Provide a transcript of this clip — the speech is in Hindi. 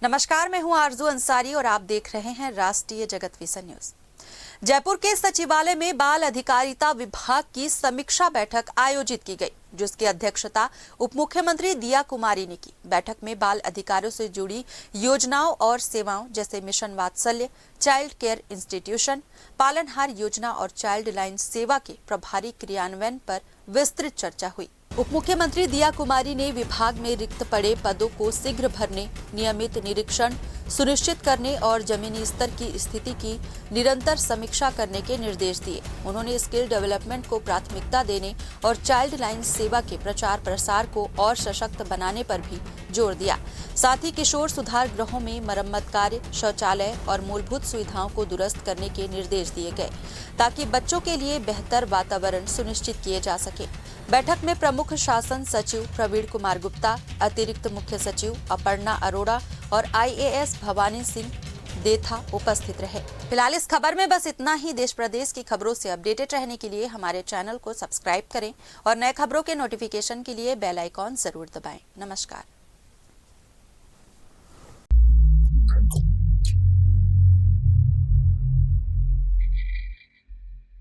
नमस्कार, मैं हूं आरजू अंसारी और आप देख रहे हैं राष्ट्रीय जगत विषय न्यूज। जयपुर के सचिवालय में बाल अधिकारिता विभाग की समीक्षा बैठक आयोजित की गई, जिसकी अध्यक्षता उप मुख्यमंत्री दिया कुमारी ने की। बैठक में बाल अधिकारों से जुड़ी योजनाओं और सेवाओं जैसे मिशन वात्सल्य, चाइल्ड केयर इंस्टीट्यूशन, पालनहार योजना और चाइल्ड लाइन सेवा के प्रभावी क्रियान्वयन पर विस्तृत चर्चा हुई। उप मुख्यमंत्री दिया कुमारी ने विभाग में रिक्त पड़े पदों को शीघ्र भरने, नियमित निरीक्षण सुनिश्चित करने और जमीनी स्तर की स्थिति की निरंतर समीक्षा करने के निर्देश दिए। उन्होंने स्किल डेवलपमेंट को प्राथमिकता देने और चाइल्ड लाइन सेवा के प्रचार प्रसार को और सशक्त बनाने पर भी जोर दिया। साथ ही किशोर सुधार गृहों में मरम्मत कार्य, शौचालय और मूलभूत सुविधाओं को दुरुस्त करने के निर्देश दिए गए, ताकि बच्चों के लिए बेहतर वातावरण सुनिश्चित किए जा सके। बैठक में प्रमुख शासन सचिव प्रवीण कुमार गुप्ता, अतिरिक्त मुख्य सचिव अपर्णा अरोड़ा और IAS भवानी सिंह देथा उपस्थित रहे। फिलहाल इस खबर में बस इतना ही। देश प्रदेश की खबरों से अपडेटेड रहने के लिए हमारे चैनल को सब्सक्राइब करें और नए खबरों के नोटिफिकेशन के लिए बेल आइकॉन जरूर दबाएं। नमस्कार।